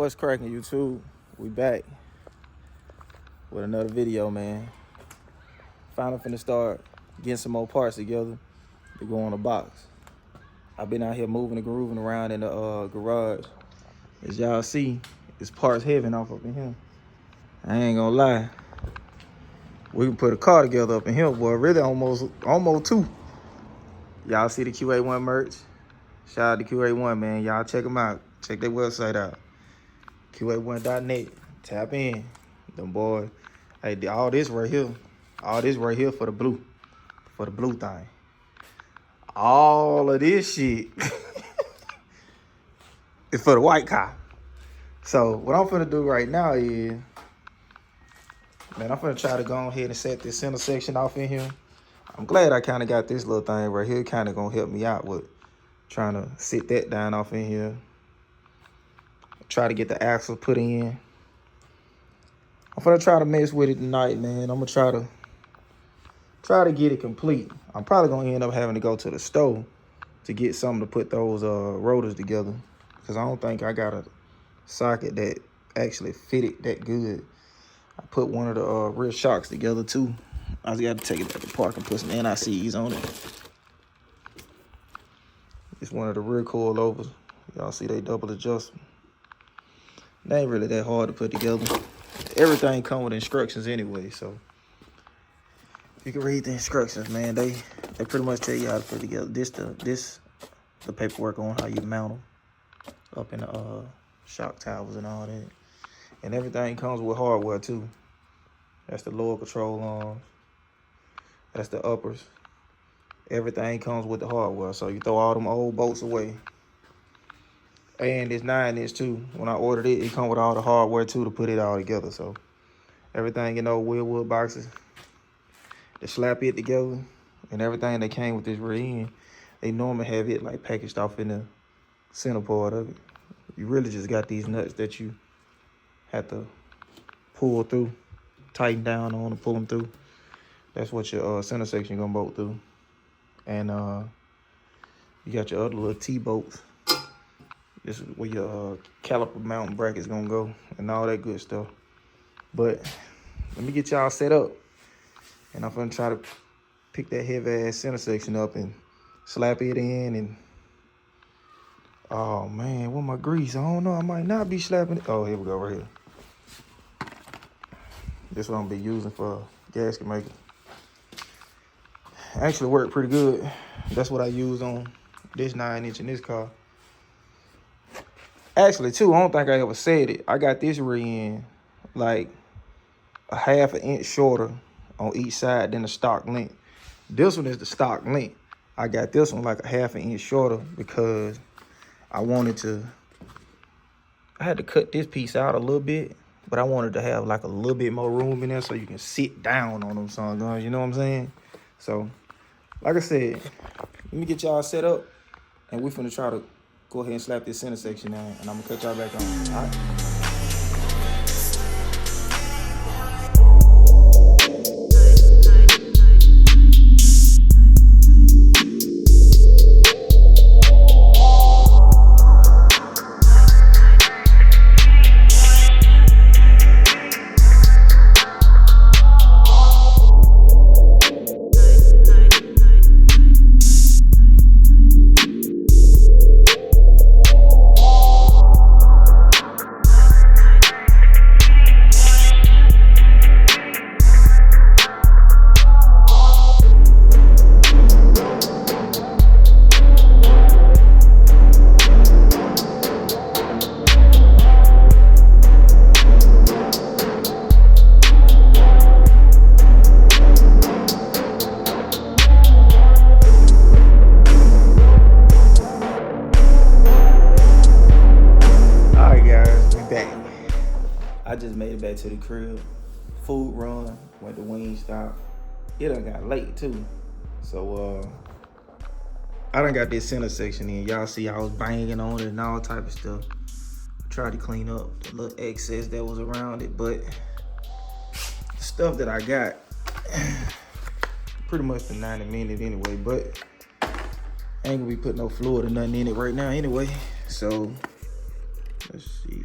What's cracking, YouTube? We back with another video, man. Finally finna start getting some more parts together to go on the box. I've been out here moving and grooving around in the garage. As y'all see, it's parts heavy off up in here. I ain't gonna lie. We can put a car together up in here, boy. Really almost two. Y'all see the QA1 merch? Shout out to QA1, man. Y'all check them out. Check their website out. QA1.net. Tap in. Them boys. Hey, all this right here for the blue. For the blue thing. All of this shit is for the white car. So what I'm finna do right now is, man, I'm finna try to go ahead and set this center section off in here. I'm glad I kind of got this little thing right here. Kind of gonna help me out with trying to sit that down off in here. Try to get the axle put in. I'm gonna try to mess with it tonight, man. I'm gonna try to get it complete. I'm probably gonna end up having to go to the store to get something to put those rotors together, because I don't think I got a socket that actually fitted that good. I put one of the rear shocks together too. I just got to take it back to the park and put some NICs on it. It's one of the rear coilovers. Y'all see they double adjustment. They ain't really that hard to put together. Everything come with instructions anyway, so you can read the instructions, man. They pretty much tell you how to put together. The paperwork on how you mount them up in the shock towers and all that. And everything comes with hardware too. That's the lower control arms. That's the uppers. Everything comes with the hardware. So you throw all them old bolts away. And it's 9-inch too. When I ordered it, it come with all the hardware too to put it all together. So everything in those wheelwood boxes, to slap it together, and everything that came with this rear end, they normally have it like packaged off in the center part of it. You really just got these nuts that you have to pull through, tighten down on and pull them through. That's what your center section gonna bolt through. And you got your other little T-bolts. This is where your caliper mounting bracket's gonna go and all that good stuff. But let me get y'all set up, and I'm gonna try to pick that heavy ass center section up and slap it in. And oh man, where my grease? I don't know, I might not be slapping it. Oh, here we go, right here. This one I'm gonna be using for gasket maker. Actually worked pretty good. That's what I used on this 9-inch in this car. Actually, too, I don't think I ever said it. I got this rear end like a ½ an inch shorter on each side than the stock length. This one is the stock length. I got this one like a ½ an inch shorter because I had to cut this piece out a little bit, but I wanted to have like a little bit more room in there so you can sit down on them songs, you know what I'm saying? So, like I said, let me get y'all set up, and we're finna try to go ahead and slap this center section down, and I'm gonna cut y'all back on. All right. I just made it back to the crib. Food run, went to Wingstop. It done got late too. So I done got this center section in. Y'all see I was banging on it and all type of stuff. I tried to clean up the little excess that was around it, but the stuff that I got pretty much for 90 minutes anyway, but I ain't gonna be putting no fluid or nothing in it right now anyway. So let's see.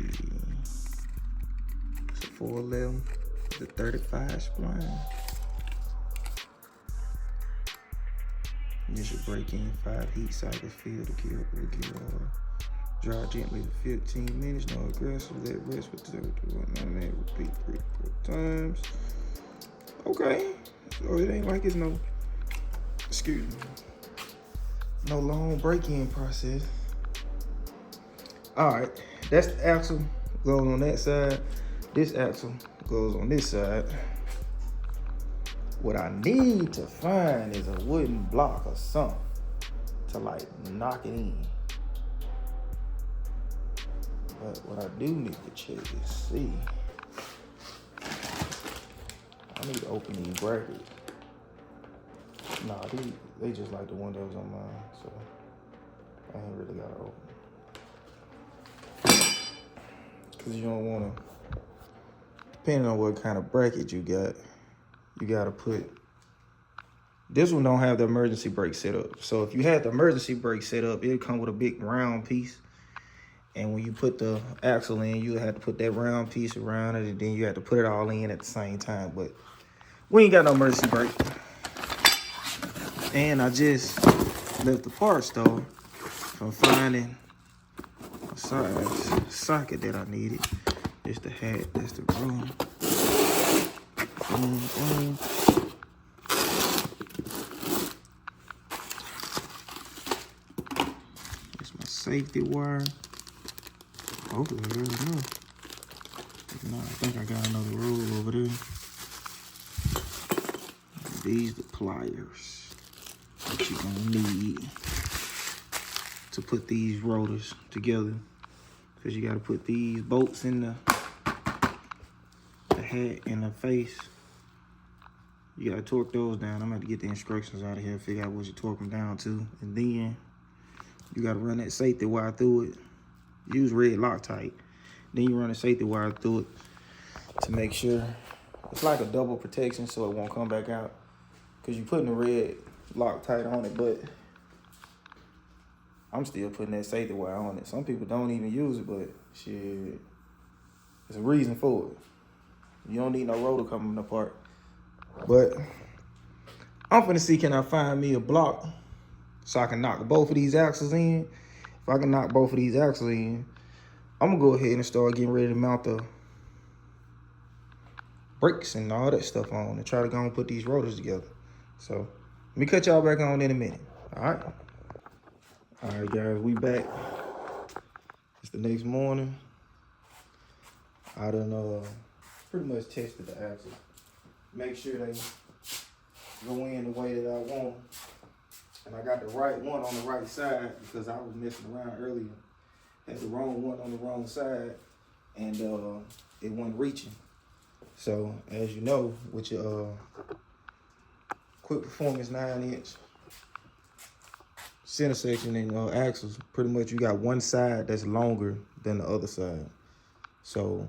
411, the 35 spline. Initial break-in, 5 heat cycles, fill the gear with gear oil. Dry gently for 15 minutes, no aggressive, let rest for 2 to 1 minute, repeat 3 to 4 times. Okay, so it ain't like it's no, excuse me, no long break-in process. All right, that's the axle, goes on that side. This axle goes on this side. What I need to find is a wooden block or something to like knock it in. But what I do need to check is see. I need to open these brackets. Nah, they just like the one that was on mine, so I ain't really gotta open it. Cause you don't wanna, depending on what kind of bracket you gotta put, this one don't have the emergency brake set up. So if you had the emergency brake set up, it'll come with a big round piece. And when you put the axle in, you have to put that round piece around it, and then you have to put it all in at the same time. But we ain't got no emergency brake. And I just left the parts store from finding a size socket that I needed. It's the hat, that's the room. It's my safety wire. Hopefully there we go. If not, I think I got another roll over there. These the pliers that you're gonna need to put these rotors together. Cause you gotta put these bolts in the hat and the face. You gotta torque those down. I'm gonna have to get the instructions out of here, figure out what you torque them down to. And then you gotta run that safety wire through it. Use red Loctite. Then you run a safety wire through it to make sure it's like a double protection so it won't come back out. Cause you're putting the red Loctite on it, but I'm still putting that safety wire on it. Some people don't even use it, but shit, there's a reason for it. You don't need no rotor coming apart. But I'm finna see, can I find me a block so I can knock both of these axles in? If I can knock both of these axles in, I'm gonna go ahead and start getting ready to mount the brakes and all that stuff on and try to go and put these rotors together. So let me cut y'all back on in a minute. All right, guys, we back. It's the next morning. I done pretty much tested the axles. Make sure they go in the way that I want. And I got the right one on the right side because I was messing around earlier. Had the wrong one on the wrong side, and it wasn't reaching. So as you know, with your Quick Performance 9-inch center section and axles, pretty much you got one side that's longer than the other side. So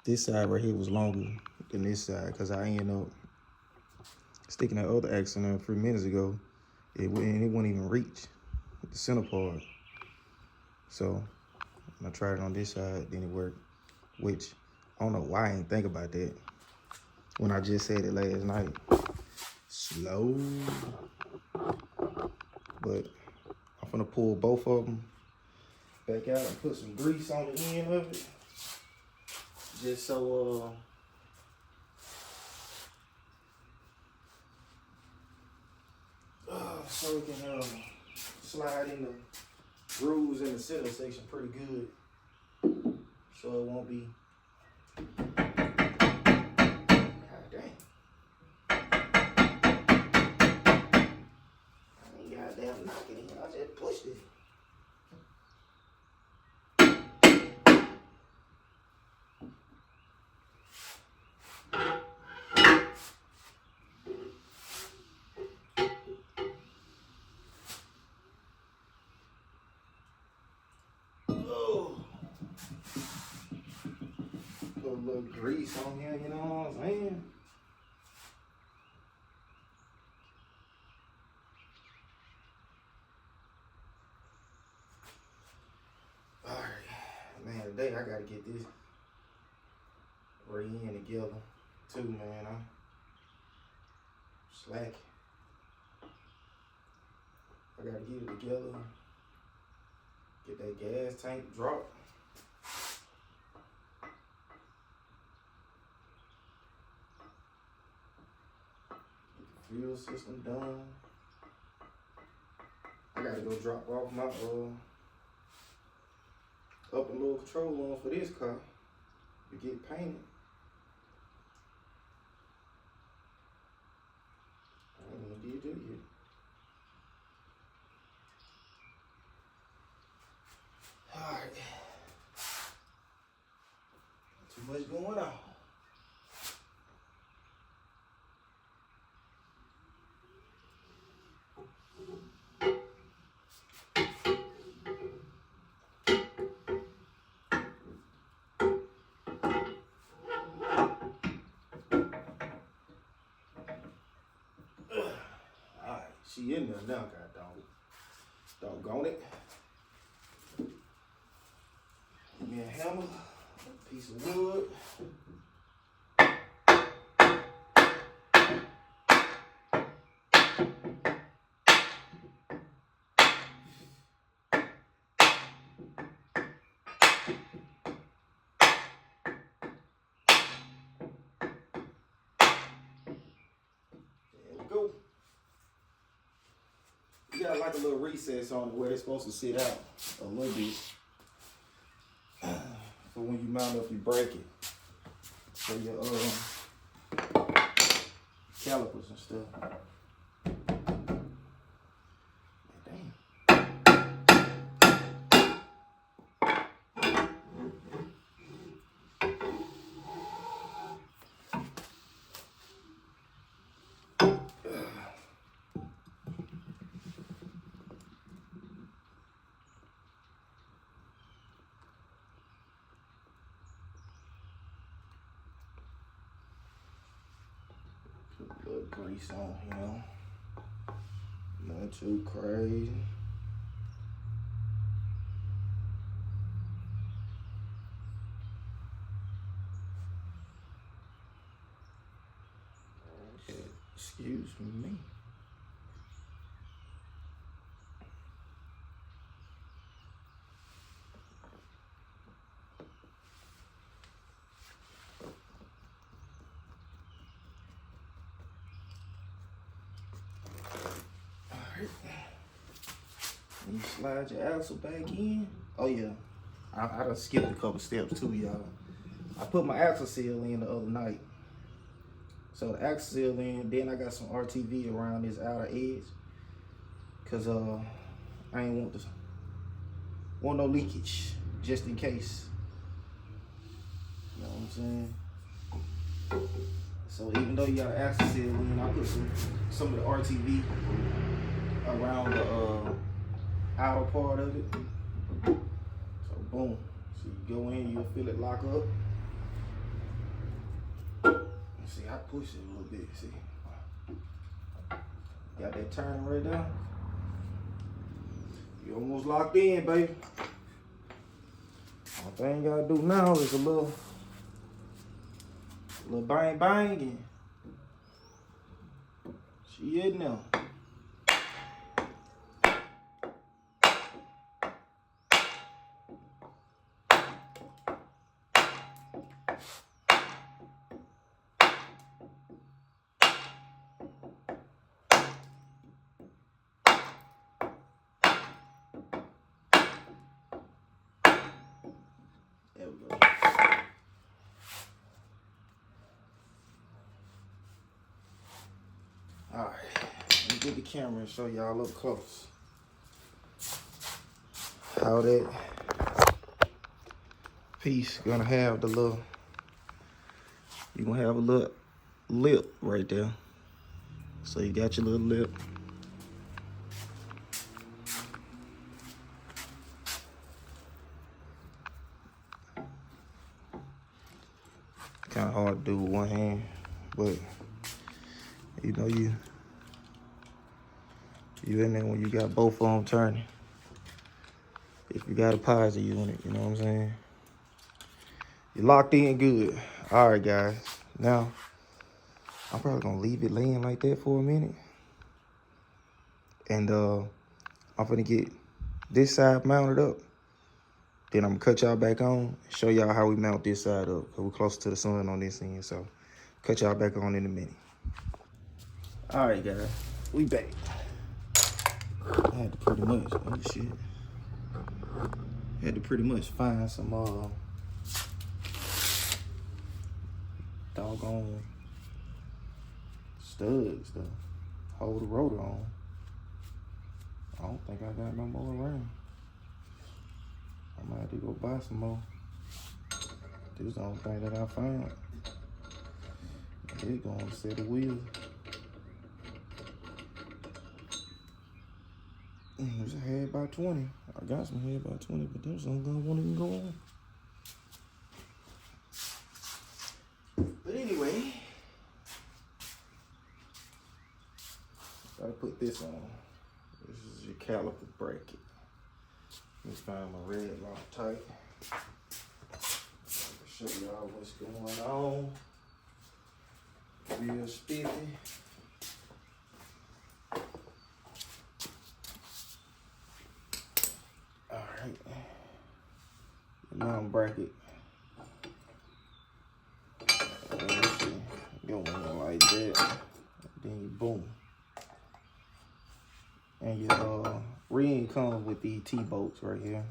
this side right here was longer than this side because I ended up sticking that other axle in there 3 minutes ago. It wouldn't even reach with the center part. So I tried it on this side, then it worked, which I don't know why I didn't think about that when I just said it last night. Slow. But I'm gonna pull both of them back out and put some grease on the end of it. Just so so it can slide in the grooves in the center section pretty good. So it won't be, god dang. I ain't goddamn knocking it, I just pushed it. Put a little grease on here, you know what I'm saying? Alright, man, today I gotta get this spray in together too, man. I'm slacking. I gotta get it together. Get that gas tank dropped. Get the fuel system done. I gotta go drop off my up and lower control on for this car to get painted. I ain't even did that yet. Alright. Too much going on. Alright, she in there now, doggone it. Give me a hammer, a piece of wood. There we go. You got like a little recess on it where it's supposed to sit out a little bit. For when you mount up, you break it. For your calipers and stuff. Put a little grease on, you know. Nothing too crazy. Excuse me. You slide your axle back in. Oh yeah, I done skipped a couple steps too, y'all. I put my axle seal in the other night. So the axle seal in, then I got some RTV around this outer edge. Cause I ain't want no leakage, just in case. You know what I'm saying? So even though you got an axle seal in, I put some of the RTV around the outer part of it. So boom. So you go in, you'll feel it lock up. See, I push it a little bit, see. Got that turn right there. You almost locked in, baby. All thing you gotta do now is a little bang banging. She in there. There we go. All right, let me get the camera and show y'all up close how that piece gonna have the little, you gonna have a little lip right there. So you got your little lip. Kind of hard to do with one hand, but you know you in there when you got both of them turning. If you got a positive unit, you know what I'm saying? You locked in good. All right, guys. Now, I'm probably gonna leave it laying like that for a minute. And I'm gonna get this side mounted up. Then I'm gonna cut y'all back on, show y'all how we mount this side up. Cause we're closer to the sun on this end, so cut y'all back on in a minute. All right, guys, we back. I had to pretty much, oh shit. Had to pretty much find some doggone studs to hold the rotor on. I don't think I got no more around. I might have to go buy some more. This is the only thing that I found. It's gonna set the wheels. There's a head by 20. I got some head by 20, but there's some gonna won't even go on. But anyway, gotta put this on. This is your caliper bracket. Let's find my red Loctite. Show y'all what's going on. Real spiffy. Alright. Mount bracket. Let's see. Go in like that. Then you boom. And your ring comes with these T-bolts right here.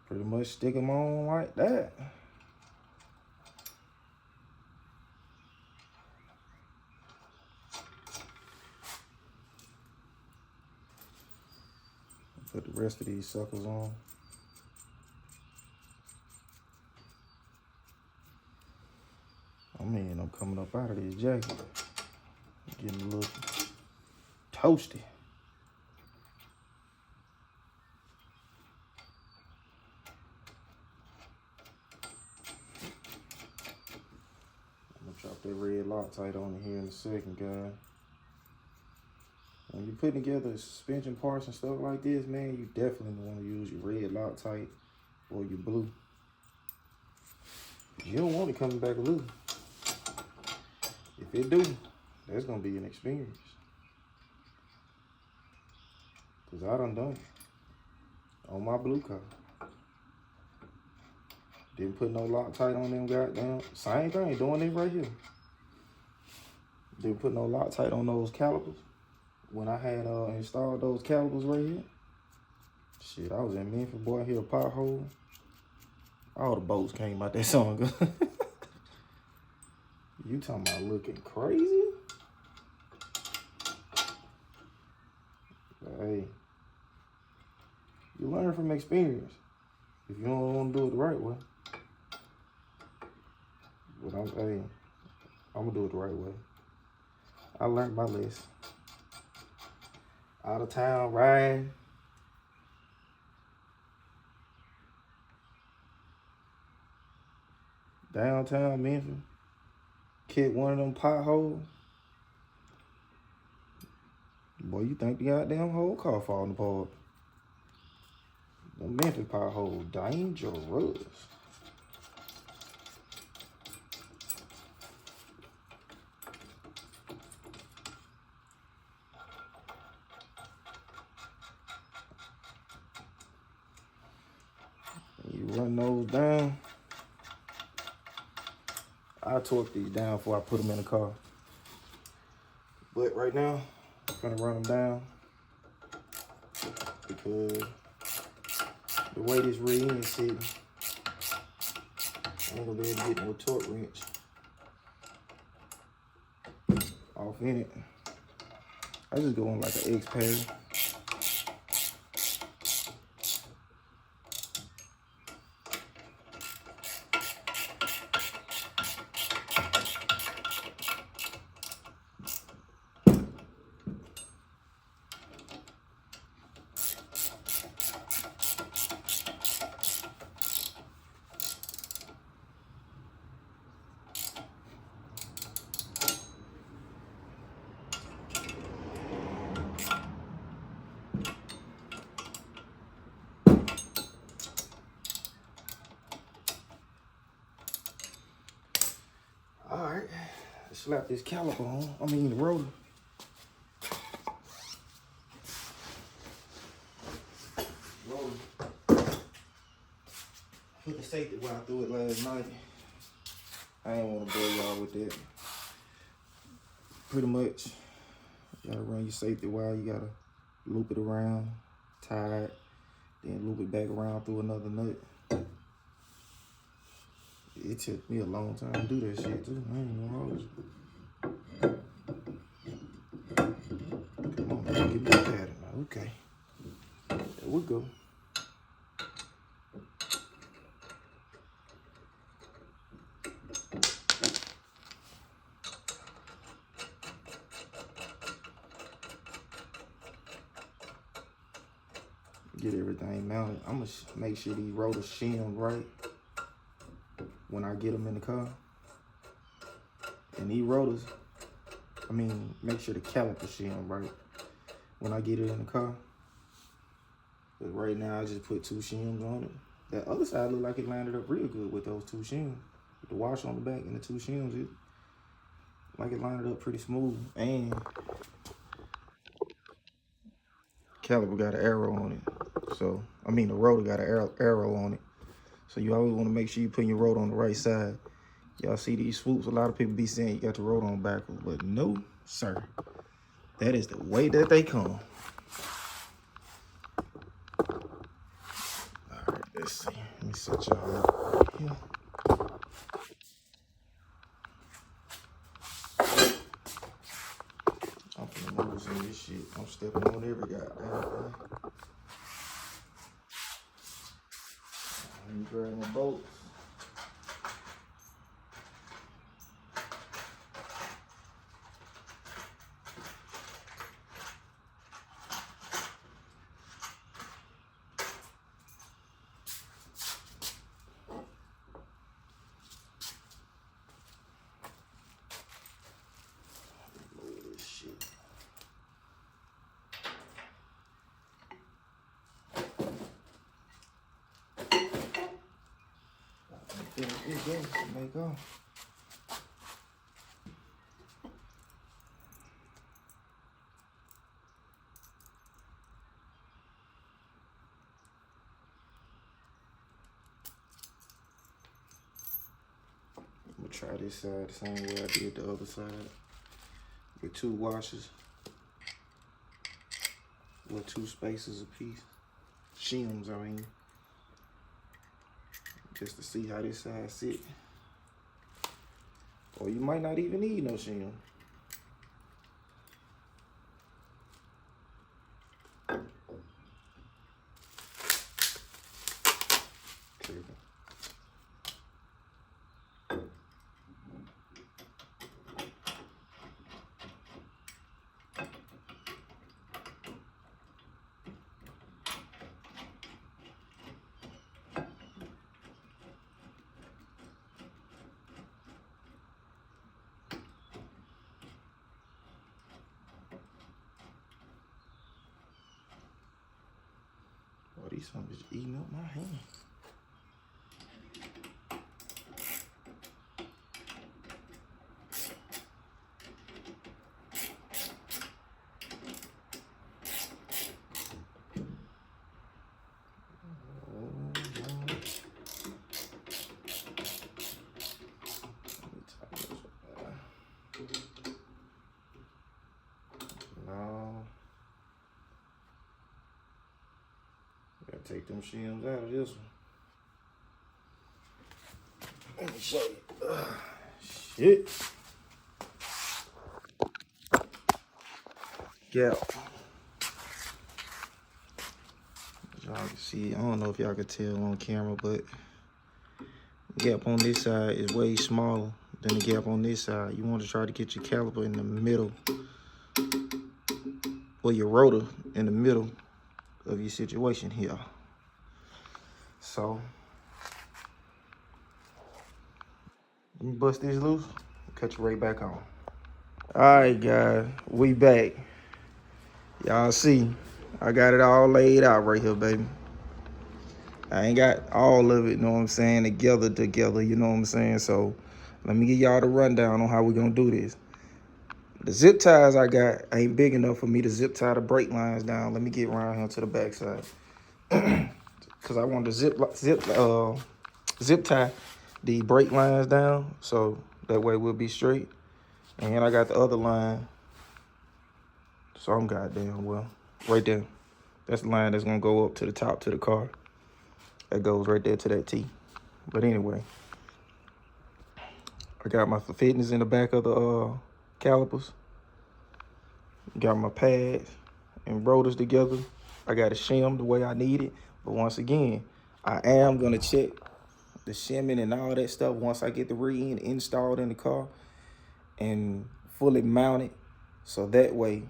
Pretty much stick them on like that. Put the rest of these suckers on. I mean, I'm coming up out of this jacket. Getting a little toasty. I'm gonna drop that red Loctite on here in a second, guys. When you're putting together suspension parts and stuff like this, man, you definitely want to use your red Loctite or your blue. You don't want it coming back loose. If it do, that's gonna be an experience. Cause I done it on my blue car. Didn't put no Loctite on them goddamn. Same thing, doing it right here. Didn't put no Loctite on those calipers. When I had installed those calipers right here, shit, I was in Memphis, boy, I hit a pothole. All the boats came out that song. You talking about looking crazy? But hey, you learn from experience. If you don't want to do it the right way. But I'm gonna do it the right way. I learned my lesson. Out of town riding. Downtown Memphis. Kick one of them potholes. Boy, you think the goddamn whole car falling apart. The Memphis pothole dangerous. You run those down. I torque these down before I put them in the car. But right now, I'm gonna run them down because the way this rear end is sitting, I ain't gonna be able to get no torque wrench off in it. I just go on like an X pad. slap this caliper on. I mean the rotor. Put the safety wire through it last night. I ain't want to bore y'all with that. Pretty much, you gotta run your safety wire. You gotta loop it around, tie it, then loop it back around through another nut. It took me a long time to do that shit too. I ain't gonna hold you. Come on, man, get me a pattern now. Okay, there we go. Get everything mounted. I'm gonna make sure these rotors shim right when I get them in the car. And these rotors, make sure the caliper shim right when I get it in the car. But right now I just put 2 shims on it. That other side look like it landed up real good with those 2 shims. With the washer on the back and the 2 shims, it like it lined up pretty smooth. And caliper got an arrow on it. So, the rotor got an arrow on it. So you always want to make sure you put your rotor on the right side. Y'all see these swoops, a lot of people be saying you got the rotor on backwards, but no, sir. That is the way that they come. All right, let's see. Let me set y'all up right here. I'm finna notice in this shit. I'm stepping on every goddamn thing. Let me grab my bolts. There you go. I'm gonna try this side the same way I did the other side. With 2 washers. With 2 spaces apiece. Shims, just to see how this side sit. Or you might not even need no shim. Oh, these some is eating up my hand. Take them shims out of this one. Let me show you. Shit. Gap. Y'all can see, I don't know if y'all can tell on camera, but the gap on this side is way smaller than the gap on this side. You want to try to get your caliper in the middle, or your rotor in the middle of your situation here. So, let me bust this loose, cut you right back on. All right, guys, we back. Y'all see, I got it all laid out right here, baby. I ain't got all of it, you know what I'm saying, together, you know what I'm saying? So, let me give y'all the rundown on how we gonna do this. The zip ties I got ain't big enough for me to zip tie the brake lines down. Let me get around here to the backside. Cause I want to zip tie the brake lines down, so that way we'll be straight. And I got the other line, so I'm goddamn well right there. That's the line that's gonna go up to the top to the car. That goes right there to that T. But anyway, I got my fittings in the back of the calipers. Got my pads and rotors together. I got it shimmed the way I need it. But once again, I am gonna check the shimming and all that stuff once I get the rear end installed in the car and fully mounted, so that way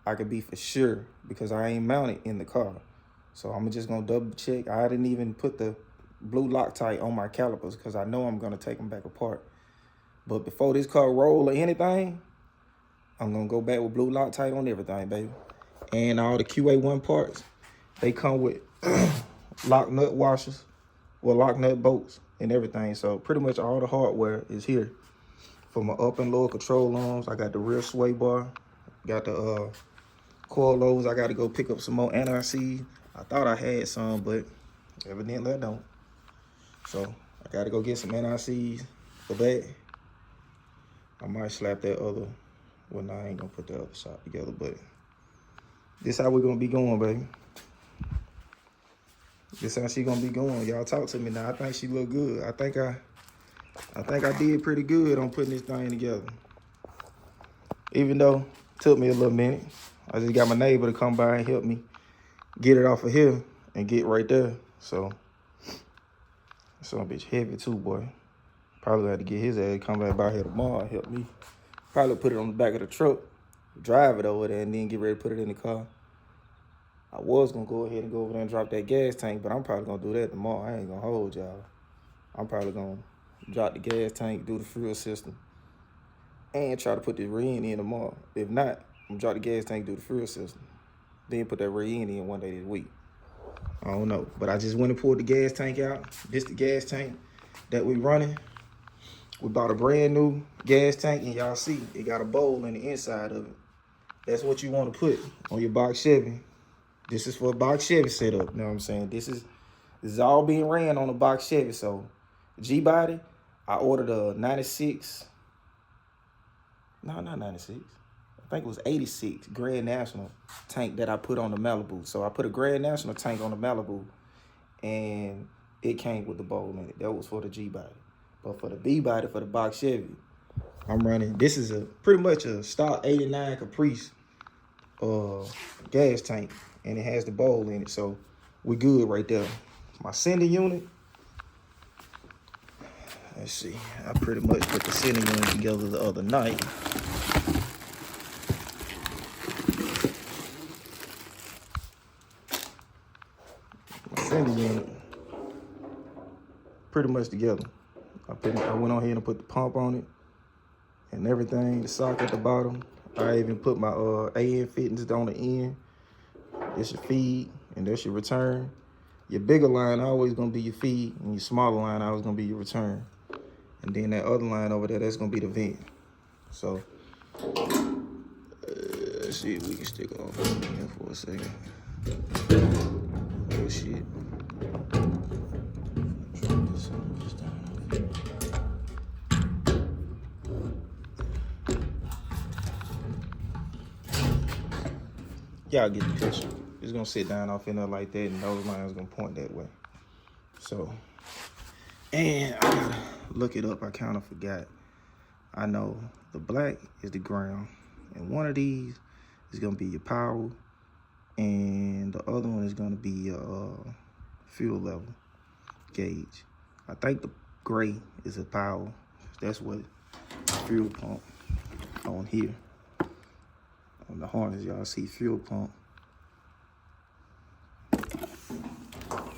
I could be for sure, because I ain't mounted in the car. So I'm just gonna double check. I didn't even put the blue Loctite on my calipers because I know I'm gonna take them back apart. But before this car roll or anything, I'm gonna go back with blue Loctite on everything, baby. And all the QA1 parts, they come with lock nut washers, well, lock nut bolts and everything. So pretty much all the hardware is here. For my up and lower control arms, I got the rear sway bar, got the coilovers. I got to go pick up some more NRC. I thought I had some, but evidently I don't. So I got to go get some NRCs for that. I might slap that other. Well, no, I ain't gonna put the other side together, but this how we're gonna be going, baby. This how she gonna be going. Y'all talk to me now. I think she look good. I think I did pretty good on putting this thing together. Even though it took me a little minute. I just got my neighbor to come by and help me get it off of here and get right there. So, some bitch heavy too, boy. Probably had to get his ass come back by here tomorrow and help me. Probably put it on the back of the truck, drive it over there, and then get ready to put it in the car. I was gonna go ahead and go over there and drop that gas tank, but I'm probably gonna do that tomorrow. I ain't gonna hold y'all. I'm probably gonna drop the gas tank, do the fuel system, and try to put the rear end in tomorrow. If not, I'm gonna drop the gas tank, do the fuel system, then put that rear end in one day this week. I don't know, but I just went and pulled the gas tank out. This the gas tank that we running. We bought a brand new gas tank, and y'all see it got a bowl in the inside of it. That's what you want to put on your box Chevy. This is for a box Chevy setup. You know what I'm saying? This is all being ran on a box Chevy. So G-body, I ordered a 96. No, not 96. I think it was 86 Grand National tank that I put on the Malibu. So I put a Grand National tank on the Malibu, and it came with the bowl in it. That was for the G-body. But for the B-body, for the box Chevy, I'm running. This is pretty much a stock 89 Caprice gas tank, and it has the bowl in it. So we good right there. My sending unit. Let's see. I pretty much put the sending unit together the other night. My sending unit pretty much together. I went on here and put the pump on it and everything, the socket at the bottom. I even put my AN fittings on the end. This your feed and that's your return. Your bigger line always gonna be your feed, and your smaller line always gonna be your return. And then that other line over there, that's gonna be the vent. So let's see if we can stick it off here for a second. Oh shit. Y'all get the picture. It's gonna sit down off in there like that, and those lines gonna point that way. So, and I gotta look it up. I kind of forgot. I know the black is the ground, and one of these is gonna be your power, and the other one is gonna be your fuel level gauge. I think the gray is a power. That's what fuel pump on here. On the harness, y'all see fuel pump.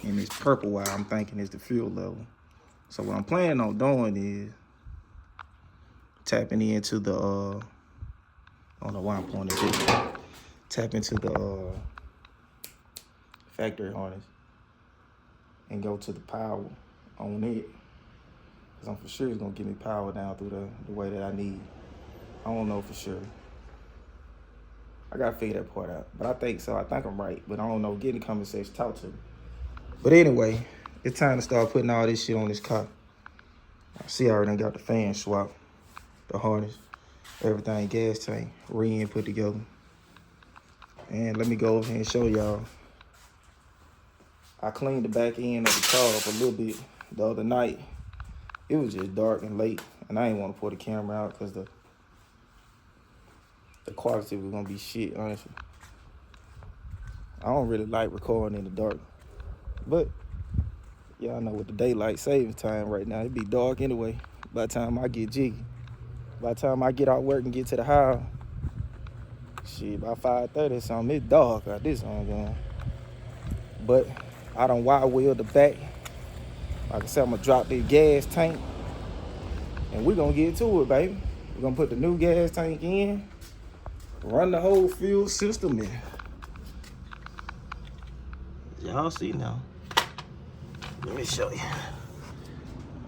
And this purple wire, I'm thinking is the fuel level. So what I'm planning on doing is tapping into the, I don't know why I'm pointing this. Tap into the factory harness and go to the power on it. Cause I'm for sure it's gonna give me power down through the way that I need. I don't know for sure. I gotta figure that part out. But I think so. I think I'm right. But I don't know. Get in the comment section, talk to me. But anyway, it's time to start putting all this shit on this car. I see I already got the fan swapped, the harness, everything, gas tank, ring put together. And let me go over here and show y'all. I cleaned the back end of the car up a little bit the other night. It was just dark and late, and I didn't want to pull the camera out because the quality was gonna be shit, honestly. I don't really like recording in the dark, but y'all know with the daylight savings time right now, it be dark anyway. By the time I get jiggy, by the time I get out work and get to the house, shit, by 5:30 or something, it's dark out this on going. But I done wide wheel the back. Like I said, I'm gonna drop this gas tank, and we're gonna get to it, baby. We're gonna put the new gas tank in, run the whole fuel system in. Y'all see now. Let me show you.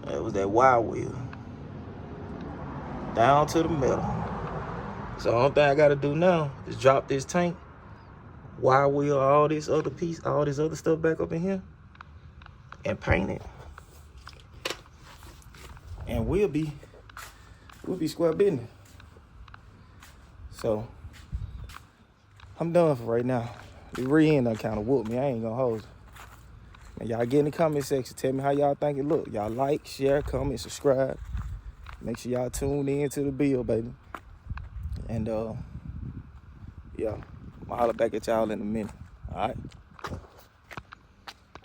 That was that wide wheel. Down to the middle. So the only thing I gotta do now is drop this tank, wide wheel all this other piece, all this other stuff back up in here, and paint it. And we'll be square business. So I'm done for right now. The rear end done kind of whooped me. I ain't gonna hold you. And y'all get in the comment section. Tell me how y'all think it look. Y'all like, share, comment, subscribe. Make sure y'all tune in to the bill, baby. And yeah, I'll holler back at y'all in a minute. All right.